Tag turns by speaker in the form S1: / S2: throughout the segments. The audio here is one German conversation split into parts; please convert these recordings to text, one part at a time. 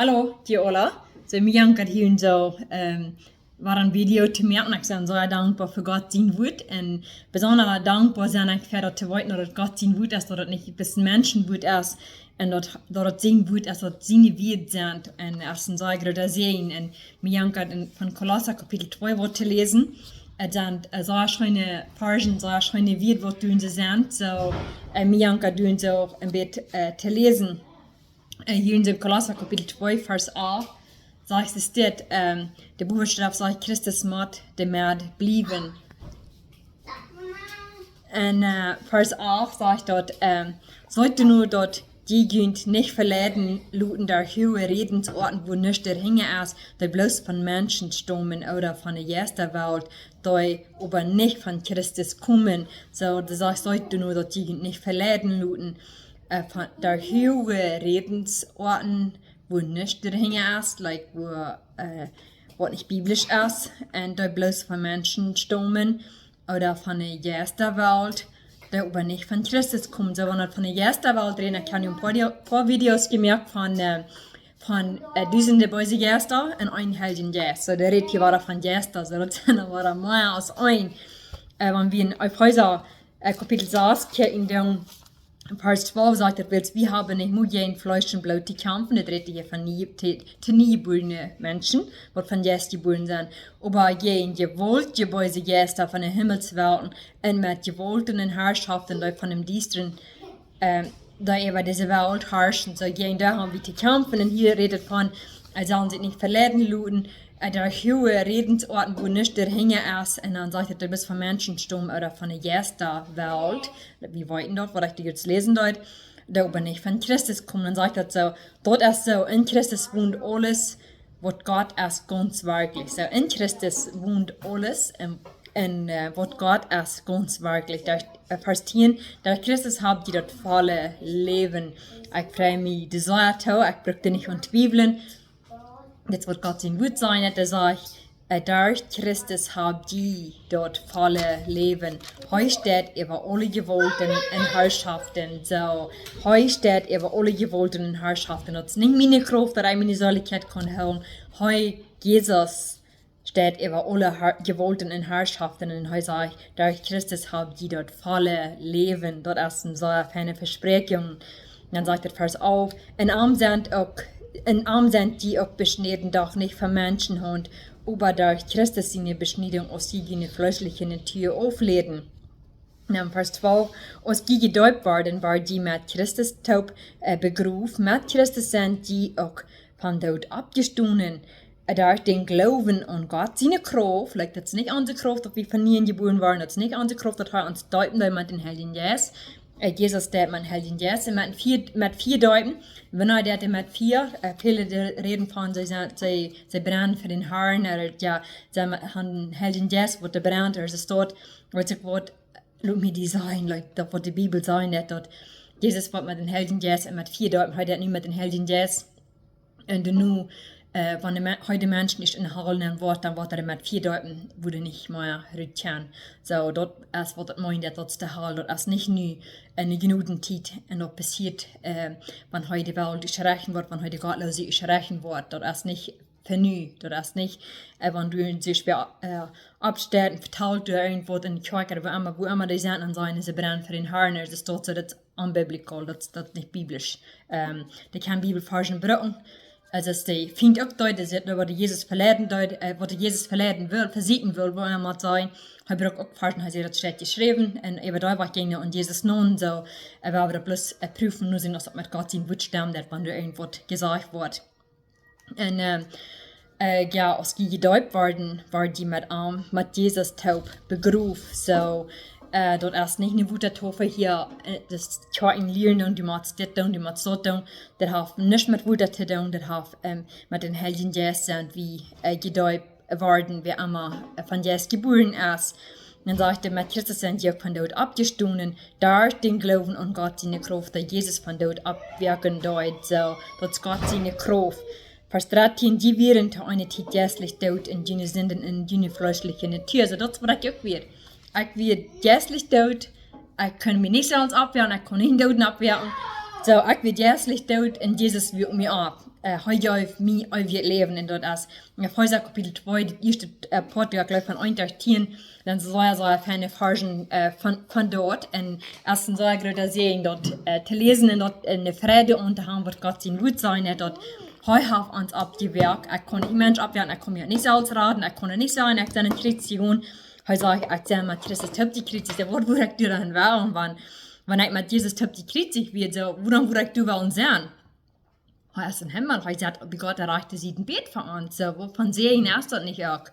S1: Hallo, die Ola. So, mir jankert hier und so, war een video te merken. Ik ben zo dankbaar voor God zijn woord. En bijzonder dankbaar zijn ik verder te weten dat God zijn woord is, dat het niet bis Menschen woord is. En dat het zijn woord is, dat zijn woord zijn. En er zijn zo grote zien. En mir jankert van Kolosser Kapitel 2 wordt te lezen. Het zijn zo schöne Versen, zo schöne woord wat doen ze zijn. So, mir jankert doen zo een beetje te lezen. Hier in dem Kolosser Kapitel 2, Vers 8, sagt es steht, der Buchstabe sagt, Christus macht dem Merd blieben. Und Vers 8 sagt dort, sollte nur dort die Günd nicht verleiden, luten der hohe Redensorten, wo nicht der Hinge ist, die bloß von Menschen stammen oder von der ersten Welt, die aber nicht von Christus kommen. So, das heißt, sollte nur dort die Günd nicht verleiden, luten. Von der hohe Redensorten, wo nicht der Hinge ist, like wo nicht biblisch ist, und die bloß von Menschen stammen oder von der ersten Welt, die aber nicht von Christus kommen. So, wenn wir von der ersten Welt reden, ich habe ein paar Videos gemerkt von Duizenden Böse Geister und ein Helden Geist. So, der redet hier war von Geister, so, das war mehr als ein. Wenn wir in Epheser Kapitel 6 in dem Vers 12 sagt er, wir haben nicht nur in Fleisch und Blut die kämpfen, das redet hier von nie geborenen Menschen, die von Jesus geboren sind, aber in Gewalt, die böse Geister von den Himmelswelten und mit gewaltenen Herrschaften, die von dem Diensten, die über diese Welt herrschen, so da haben wir zu kämpfen, und hier redet von, sollen sich nicht verleiten lassen, der hohe Redensorten, wo nicht der Hinge ist, und dann sagt er, du bist von Menschensturm oder von der ersten Welt, wie weiten dort, wo ich die jetzt lesen dort, da aber nicht von Christus kommen, dann sagt er so, dort ist so, in Christus wohnt alles, was Gott ist ganz wirklich, so, in Christus wohnt alles, und was Gott ist ganz wirklich, der Vers 10, der Christus hat die dort volle Leben, ich freue mich, das soll ich brauche nicht von Zweifeln. Jetzt wird Gott sein Wort sein, dass ich durch Christus habt die dort volle Leben. Heu steht über alle Gewalten und Herrschaften. So, heu steht über alle Gewalten und Herrschaften. Das ist nicht meine Kraft, dass ich meine Säuligkeit kann hören. Heu Jesus steht über alle Gewalten und Herrschaften. Und heu sagt, durch Christus habt die dort volle Leben. Dort ist eine so eine Versprechung. Dann sagt der Vers auf, in arm sind die auch beschnitten, doch nicht von Menschenhand, aber durch Christus seine Beschneidung aus seine fleischliche Natur aufleben. In Vers 12, als die gedeutet worden, war die mit Christus taub begruft, mit Christus sind die auch von Tod abgestoßen, durch den Glauben an Gott, seine Kraft, like, das ist nicht unsere Kraft, dass wir von nie geboren waren, das ist nicht unsere Kraft, dass wir uns deuten, weil man den Heiligen Geist, Jesus, der man Heiligen Geist, mit vier deuten, wenn er der mit vier, viele reden von, sie brennen für den Herrn, ja, sie haben Heiligen Geist, wo der brennt, es dort, was ich wollte, lass mich die sein, like, das wird die Bibel sein, dort, Jesus wird mit den Heiligen Geist, mit vier deuten, heute nicht mit den Heiligen Geist, und nu, wenn heute Menschen nicht in der Halle nehmen wird, dann wird er mit vier deuten, wo du nicht mehr rückkehren. So, dort ist, wird das meint, dort ist der Halle, dort ist nicht nur eine genügend Zeit, und dort passiert, wenn heute die Welt erreichen wird, wenn heute Gottlose erreichen wird, dort ist nicht für nü, dort ist nicht, wenn du sich abstellst, verteilt du irgendwo in die Kirche, oder wo immer die sind, dann sagen sie brennen für den Herrn, das ist dort so, das ist unbiblical, das ist nicht biblisch. Die kann Bibelversen brauchen. Also es die Feind auch deutet, was Jesus verleiden will, versiegen will, wo er mal sein. Er braucht auch Versen, hat das steht geschrieben, und über da war ging und Jesus nun so, er war aber bloß prüfen, nur sehen, dass mit Gott sein Wort stimmt, wenn du irgendwo gesagt wird. Und ja, als die gedeutet worden, war die mit Jesus taub begruft, so, dort ist nicht eine gute Taufe hier, das Kirchen lernen und die machst das und die machst so tun, das hat nicht mit Wunder zu tun, das hat mit den Heiligen Geist und wie gedeutet worden, wie immer von Jesus geboren ist. Dann sagte mit Christus sind die von dort abgestoßen, durch den Glauben an Gott seine Kraft, dass Jesus von dort abwirken deut, so, dass Gott seine Kraft. Vers 13, die wären zu einer Zeit geistlich tot in jene Sünden in jene fleischliche Natur, so das was ich auch wird. Ich werde geistlich tot, ich kann mich nicht selbst abwehren, ich kann nicht den Toten abwehren. So, ich werde geistlich tot und Jesus wird mir ab. heute auf mich, auf ihr Leben in dort as. In Epheser Kapitel 2, die erste Part, ja gleich von 1 durch 10, dann so eine feine Version von dort. Und erstens so gerade sehen dort zu lesen und dort eine Freude und haben wird Gott sein gut sein, dort heute auf uns abgewirkt. Ich kann nicht Mensch abwerten, ich kann mir nicht selbst raten, ich kann nicht sagen, ich seine Krition. Heute sage ich sage mal, Christus töpft die Kritik, der Wort, wo ich dir dann war und wann ich mit Jesus töpft die Kritik wird, so, wo ich du war und sehen. Hij is een Himmel, hij zegt, bij God erreichte sie ein Bett für uns, so, wovon sehe ich erst das nicht auch.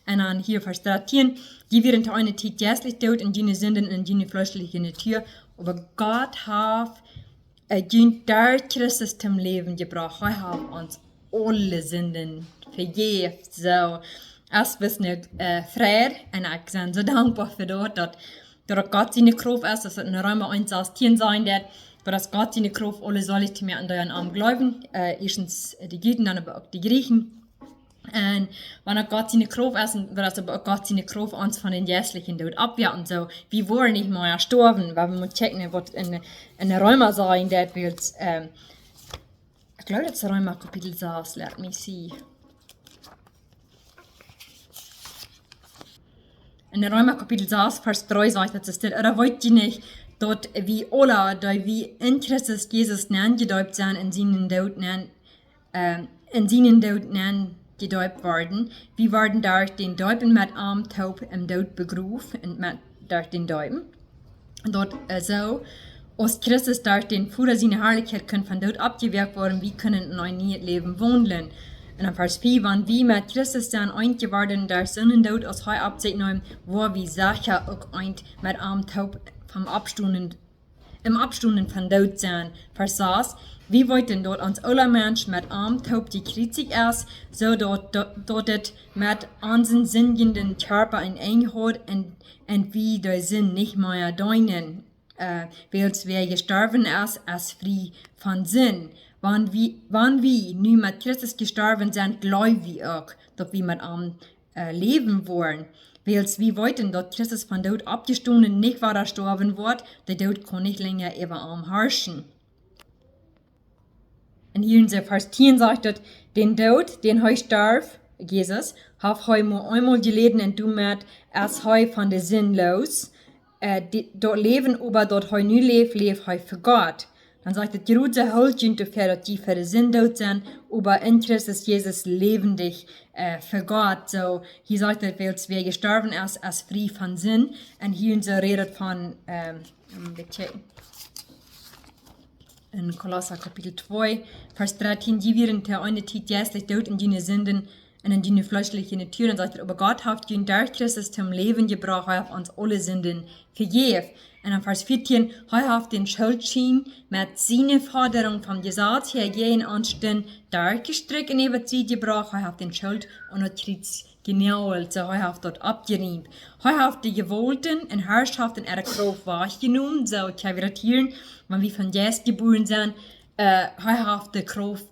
S1: Und dann hier verstehen, die werden zu einer Zeit jässlich tot und die Sünden und die fleischliche Natur, aber Gott hat durch Christus zum Leben gebracht, er hat uns alle Sünden vergeben, so. Erst bis nicht frei, und ich bin so dankbar für das, dass Gott seine Kraft ist, dass es in Römer 1 aus 10 sein wird, dass Gott seine Kraft alle soll zu mir an deinen Arm glauben. Erstens die Juden, dann aber auch die Griechen. Und wenn Gott seine Kraft ist, wird aber auch Gott seine Kraft uns von den Jässlichen dort abwehren. So, wir wollen nicht mehr sterben, weil wir müssen checken, was in der Römer sein, das wird, ich glaube, das ist Römer Kapitel 6, let me see. In der Römer Kapitel 6, Vers 3 sagt es, oder wollt ihr nicht, dort wie alle, die wie in Christus Jesus gedeupt sind, in seinen Tod gedeupt worden, wie werden durch den Deupen mit arm taub im Tod begrufen und durch den Deupen. Dort so, als Christus durch den Führer seiner Herrlichkeit können von Tod abgewirkt worden, wie können in ein neues Leben wandeln. Und in Vers 4, wenn wir mit Christus dann eingeworden durch seinen Tod aus heu Absicht nehmen, wo wir sicher auch ein mit arm taub im Abstunden von Tod sein. Vers 6, wie wollten dort uns alle Menschen mit arm taub die Kritik ist, so dort es mit unseren sinnenden Körper in Einheit und wie der Sinn nicht mehr deinen, weil wer gestorben ist, ist frei von Sinn. Wenn wir nun mit Christus gestorben sind, glauben wir auch, dass wir mit ihm leben wollen. Weil wir wollten, dass Christus von Tod abgestoßen nicht weiter sterben wird, der Tod kann nicht länger über ihm herrschen. Und hier in Vers 10 sagt es, den Tod, den heu starb, Jesus, hat heu nur einmal gelitten und damit ist heu von der Sinn los. Dort leben, aber dort heu nie lebt heu für Gott. Dann sagt es, Jerusalem holt ihn dafür, dass die für den Sinn dort sind, aber in Christus Jesus lebendig für Gott. So, hier sagt es, weil wer gestorben ist, ist frei von Sinn. Und hier so redet von, in Kolosser Kapitel 2, Vers 13, die werden der eine Zeit jässlich dort in die Sünden und in die fleischliche Natur. Und sagt er, aber Gott hat ihn durch Christus zum Leben gebracht, er hat uns alle Sünden vergeben. Und in Vers 14, er hat den Schuldschein mit seiner Forderung vom Gesetz her gehen anstehen, durchgestrickt und über sie gebracht, er hat den Schuld und hat Kreuz genäht, so er hat dort abgerieben. Er hat die Gewollten und Herrschaften ihrer Kraft wahrgenommen, so kaviatieren, wenn wir von Jesus geboren sind, er hat die Kraft,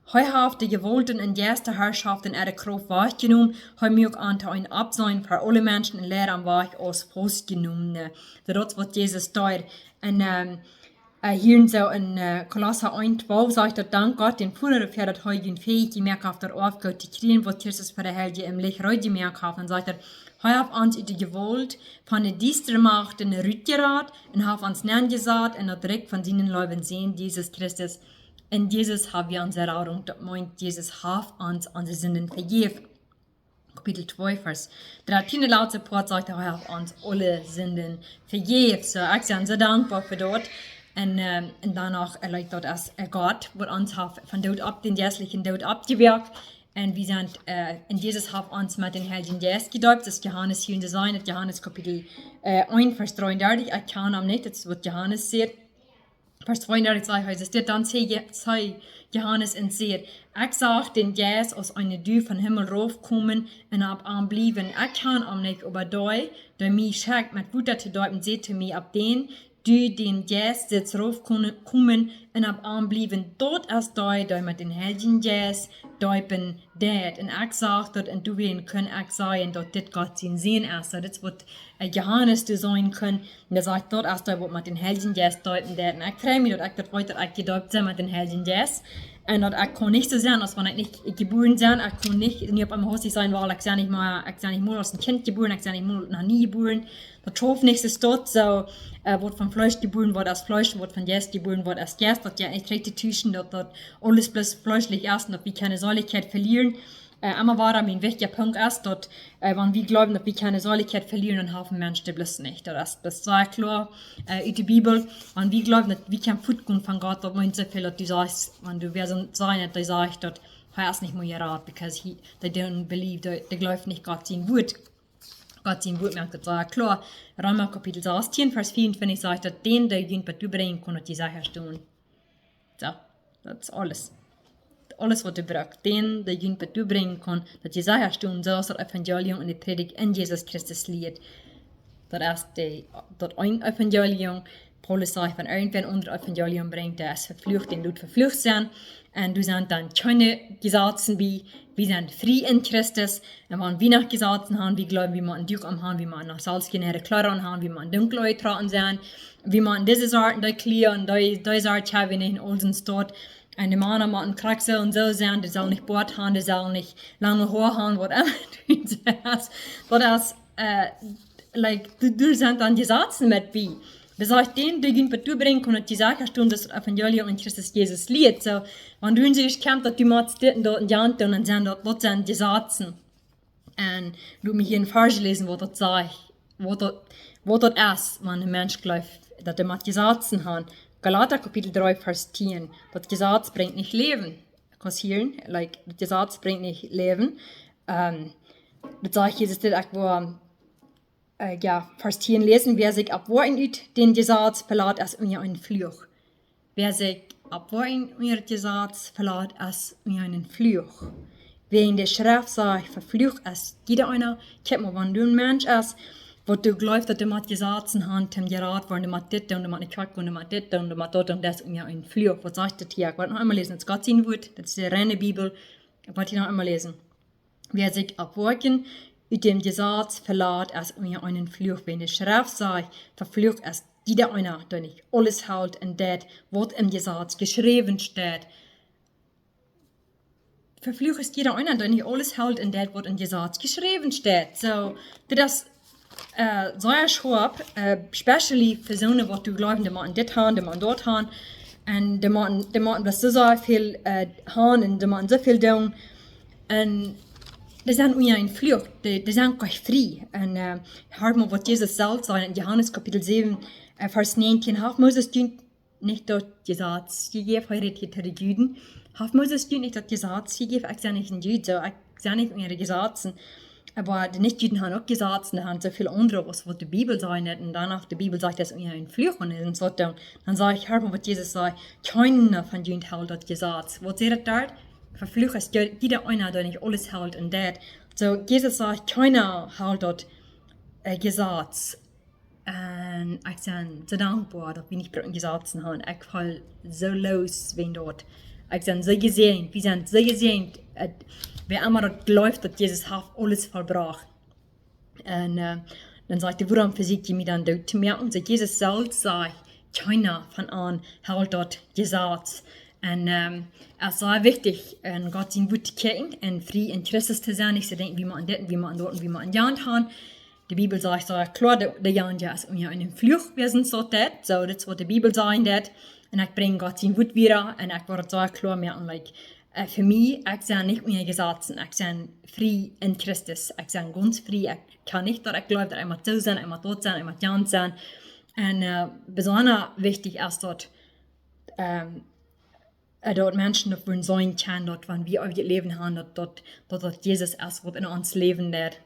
S1: Hij heeft de gewolten en juiste Herrschaft in ihre Kraft wahrgenommen, hij mögt anter ein Absein für alle Menschen in Lehre am Weg als festgenommen. Das ist, was Jesus tut. Und hier so in Kolosser 1,12 sagt er, dank Gott, den Führer dafür, dass er fähig gemerkt hat, der Aufgabe zu kriegen, was Jesus für die Helge im Licht gemerkt hat. Und sagt er, hij hat uns die Gewalt von der düsteren Macht in der Rückgerat und hat uns nennen gesagt und hat direkt von seinen Leuben sehen, Jesus Christus. In Jesus haben wir unsere Erfahrung, das meint, Jesus hat uns unsere Sünden vergeben. Kapitel 2, Vers 13. Laut Support sagt er hat uns alle Sünden vergeben. So, ich bin so dankbar für das. Und danach erleidet dort als Gott, wird uns von Tod ab, den jässlichen Tod abgewirkt. Und wir sind, in Jesus hat uns mit den Heiligen Geist gedeutet. Das ist Johannes hier in der Sein, Johannes Kapitel 1, Vers 33. Ich kann am nicht, das wird Johannes sehen. Vers 32 heißt es, dann sei Johannes und seht, ich sag den Geist aus einer Dü von Himmel raufkommen und ab am blieben. Ich kann am nicht über doi, der mich schickt mit Wutter zu deuten, seht mir ab den, du den Jazz jetzt raufkommen und ab anblieben dort als da mit den Helden Jazz, da bin dort. Und ich sag dort, und du werden können ich sagen, dort dit Gott sein sehen erst. So, das wird Johannes du sein können. Und er sagt dort erst da, wo mit den Helden Jazz deuten dort. Und ich freue mich, dort ich dort weiter gedeutet sein mit den Helden Jazz. En dat ik kon niet zo zijn als wanneer ik niet geboren zijn. Ik kon niet op een huis zijn waar ik zijn niet meer als een kind geboren, ik zijn niet meer nog nie geboren. Dat trof niks is tot zo. Wordt van vlees geboren, wordt als vlees, wordt van jas geboren, wordt als jas. Dat ja niet recht tussen, dat alles plus vleeslich is en dat we keine Säuligkeit verlieren. Aber war mein wichtiger Punkt ist, dass wenn wir glauben, dass wir keine Säuligkeit verlieren, dann haben Menschen das nicht. Das ist sehr klar in der Bibel. Wenn wir glauben, dass wir kein Futgun von Gott, dann meint so viel, dass du sagst, wenn du wer so sein, dass du sagst, dass er ist nicht mehr rat, because they don't believe, they glauben nicht Gott sein Wort. Gott sein Wort merkt das sehr klar. Römer Kapitel 16, Vers 54 sagt, dass den, der jemand, was du bringen kann, die Sache stehen. So, das ist alles. Alles wat du brauchst, den jemand wat du bringen kann, dat je zeggen stond, zoals het evangelium en de predik in Jesus Christus leert. Dat is dat een evangelium, Paulus sagt, wenn irgendwer unser Evangelium bringt, der ist verflucht, den tut verflucht sein. Und du sind dann keine Gesetzen wie, wir sind frei in Christus. Und wenn wir nach Gesetzen haben, wir glauben, wie man ein Duch am haben, wie man nach Salzgenäre Kleider haben, wie man dunkel traten sein, wie man diese Sorten, die Kleider und die Sorten haben, wie in unseren Stadt. Und die Männer machen Kraxe und so sein, die sollen nicht Bord haben, die sollen nicht lange Haare haben, whatever. Das ist, du sind dann Gesetzen mit wie. Das heißt, den, der was du bringen kannst, die Sache stehen, das Evangelium in Christus Jesus liegt. So, wenn du in sich kommst, dass du machst das und dort in die Hand und dann sind dort sind Gesetzen. Und du mir hier in Vers lesen, wo das sagt, wo das ist, wenn ein Mensch glaubt, dass er mit Gesetzen hat. Galater Kapitel 3, Vers 10. Das Gesetz bringt nicht Leben. Kassieren, das Gesetz bringt nicht Leben. Das sagt Jesus, das wo, Vers 10 lesen, wer sich abwarten üt, den Gesetz verlässt, als mir ein Fluch. Wer sich abwarten üt, Gesetz verlässt, als mir einen Fluch. Wer in der Schrift sagt, verflucht ist jeder einer, kennt man, wenn du ein Mensch ist, wo du glaubst, dass du mit Gesetzen hast, dem Gerat, wo du mit dit und du mit nicht und du mit dit und du mit dort und das ist mir ein Fluch. Was sagt das hier? Ich wollte noch einmal lesen, das ist Gott sein Wort, das ist die reine Bibel. Ich wollte noch einmal lesen. Wer sich abwarten üt dem Gesetz verlässt, als mir einen Fluch. Wenn die Schrift sagt, verflucht ist jeder einer, der nicht alles hält und das, was im Gesetz geschrieben steht. Verflucht ist jeder einer, der nicht alles hält und das, was im Gesetz geschrieben steht. So, das ist sehr schwab, especially für so eine, was du glaubst, die machen das haben, die machen dort haben, und die machen das so viel haben, und die machen so viel tun, und das sind uns ein Fluch, die sind gar nicht frei. Und hört mal, was Jesus selbst sagt in Johannes Kapitel 7, Vers 19, hat Moses nicht das Gesetz gegeben, heiratet hier die Juden, hat Moses nicht das Gesetz gegeben, ich sage nicht ein Jude, so, ich sage nicht ihre Gesetze. Aber die Nicht-Juden haben auch Gesetze, haben so viele andere, was die Bibel sagt. Und danach die Bibel sagt, dass ihr ein Fluch ist. Und dann sage ich, hör mal, was Jesus sagt, keiner von Juden hält das Gesetz. Was ihr dort? Verflucht ist jeder einer, der nicht alles hält und das. So, Jesus sagt, keiner hält das Gesetz. Und ich bin so dankbar, dass wir nicht bei den Gesetzen haben. Ich fall so los, wenn dort. Ich bin so gesehen, wir sind so gesehen, wer immer das läuft, dass Jesus hat alles vollbracht. Und dann sagt die Wurm versucht, die mir dann dort zu merken, dass Jesus selbst sagt, keiner von an hält das Gesetz. Und es ist sehr wichtig, Gott sein Wort zu kennen und frei in Christus zu sein, nicht zu denken, wie man an das, wie man an dort und wie man an die Hand hat. Die Bibel sagt so klar, der Jan ja ist mir einen Fluch, wir sind so das, so das, was die Bibel sagt, das. Und ich bringe Gott sein Wort wieder und ich werde so klar merken, für mich, ich bin nicht mehr Gesetzen, ich bin frei in Christus, ich bin ganz frei, ich kann nicht, dass ich glaube, dass ich immer so sein, immer dort sein, immer Jan sein. Und besonders wichtig ist dort, dort Menschen, die wollen sein können, dort, wenn wir auf ihr Leben haben, dort Jesus ist, was in uns leben wird.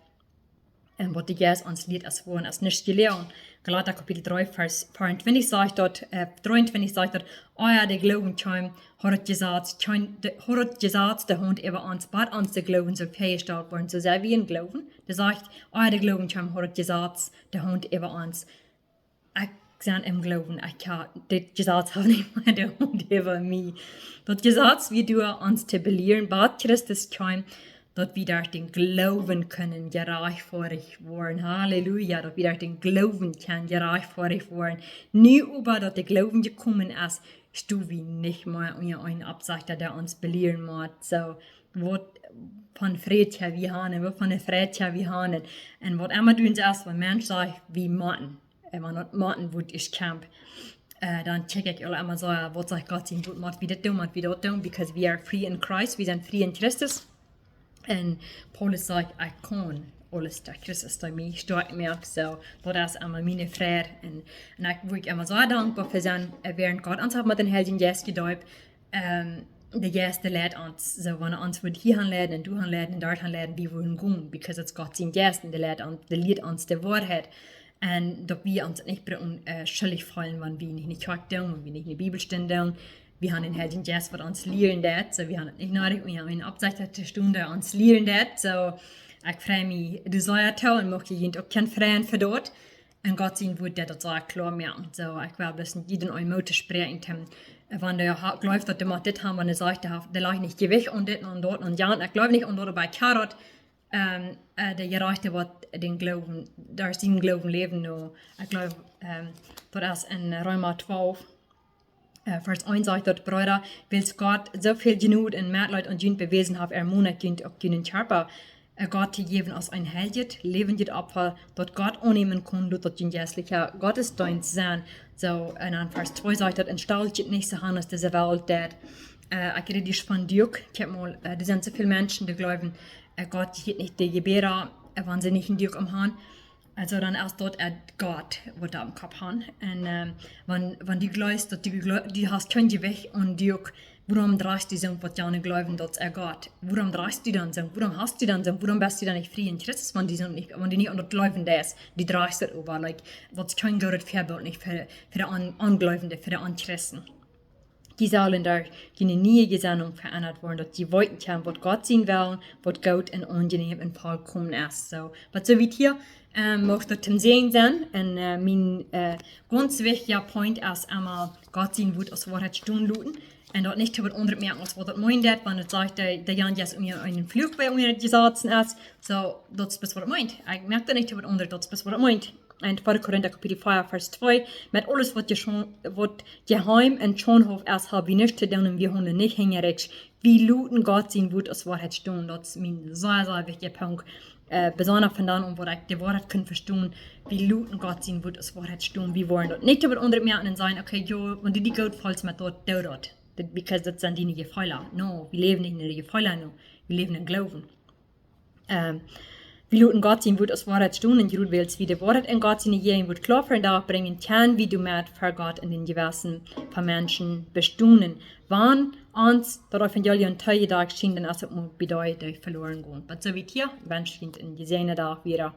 S1: Und was die Jesus uns lehrt, als wollen, als nicht gelehrt. Galater Kapitel 3, Vers 24 sagt dort, 23 sagt dort, euer der Glauben kam, hat gesagt, der Hund über uns, bei uns der Glauben so festgestellt worden, so sehr wie ein Glauben. Der sagt, euer der Glauben kam, hat gesagt, der Hund über uns. Ich zijn im Glauben, ich kann das gesagt haben nicht mehr der Hund über mich. Das gesagt, wie du uns zu belehren, bad Christus kam, dass wir durch den Glauben können gerechtfertigt werden. Halleluja, dass wir durch den Glauben können gerechtfertigt werden. Nie über, dass der Glauben gekommen ist, stu wie nicht mehr ein Absagter, der uns belehren muss. So, was von Fried wir haben, was von der Fried wir haben. Und was immer du uns erst, wenn Mensch sagt, wie Martin. Wenn Martin wird ich camp, dann check ich immer so, was sagt Gott, ihn wird wie das tun, because we are free in Christ, wir sind free in Christus. Und Paulus sagt, ich kann alles durch Christus durch mich stark merkt, so, das ist immer meine Freude. Und ich bin immer so dankbar für sein, während Gott uns hat mit den Heiligen Geist gedeutet, der Geist, der lehrt uns, so, wenn uns wird hier anleiten, und du anleiten, und dort anleiten, wie wir gehen, because it's Gott sein Geist, und der lehrt uns die Wahrheit. Und dass wir uns nicht schuldig fallen, wenn wir nicht korrekt tun, wenn wir nicht in die Bibel stehen. Wir haben den Heiligen Geist, was uns lehren das. So, wir haben nicht nötig, wir haben eine abgezeichnete Stunde, uns lehren das. So, ich freue mich, du sollst ja tun, und möchte jeden auch kein Freien für dort. Und Gott sein wird das so klar merken. So, ich will ein bisschen jeden euch Mut sprechen. Wenn der glaubt, dass der das haben, wenn er sagt, der leicht nicht Gewicht und das und dort und ja, und ich glaube nicht, und dort bei Karot, der Gerechte wird den Glauben, durch den Glauben leben nur. Ich glaube, das ist in Römer 12, Vers 1 sagt dort, Brüder, weil Gott so viel Genut und Mitleid und Jünd bewiesen hat, ermutigt auch den Körper, Gott zu geben als ein heilig, lebendes Opfer, dort Gott annehmen kann, dort den jährlichen Gottesdienst sein. So, und dann Vers 2 sagt dort, entstellt nicht so anders diese Welt, ich rede von Dirk, ich habe mal, da sind so viele Menschen, die glauben, Gott geht nicht die Gebärer, wenn sie nicht in Dirk haben. Also dann erst dort Gott, was da am Kopf haben. Und wenn die glaubst, dass die hast kein Gewicht und Dirk, warum drehst du so, was die nicht glauben, dass Gott? Warum drehst du dann so? Warum hast du dann so? Warum bist du dann nicht frei in Christus, wenn die nicht an das Glauben das, die drehst du über, like, was kein gutes Vorbild nicht für die Angläubende, für die Anchristen. Die sollen da keine neue Gesinnung verändert worden, dass die wollten können, was Gott sehen wollen, was gut und angenehm und vollkommen ist. So, was so wie hier, möchte ich zum Sehen sein. Und mein ganz wichtiger Point ist einmal, Gott sehen wird aus Wahrheit stehen lassen. Und dort nicht über andere merken, was das meint, wenn es sagt, der Jan jetzt einen Flug bei mir gesetzen ist. So, das ist was meint. Ich merke da nicht über andere, das ist was meint. Und 2. Korinther Kapitel 4, Vers 2, mit alles, was je heim und schon hof erst habe ich nicht zu tun, und wir haben nicht hingerichtet, wie luten Gott sein wird aus Wahrheit stehen. Das ist mein sehr, sehr wichtiger Punkt. Besonders von dann, wo ich die Wahrheit können verstehen, wie luten Gott sein wird aus Wahrheit stehen, wie wollen dort. Nicht über andere merken und sagen, okay, jo, wenn du die Gott fällst mit dort, dort. Because das sind die nicht Fehler. No, wir leben nicht in den Fehler, no. Wir leben in Glauben. Wie luten Gott sein wird aus Wahrheit stehen, und du willst, wie die Wahrheit in Gott sein Jähren wird klar für den Tag bringen kann, wie du mit für Gott in den Gewissen von Menschen bestehen. Wann uns das Evangelium Teil Tag schien, dann ist es bei euch verloren gehen. Aber so wie hier, wünsche ich Ihnen in diesem Tag wieder.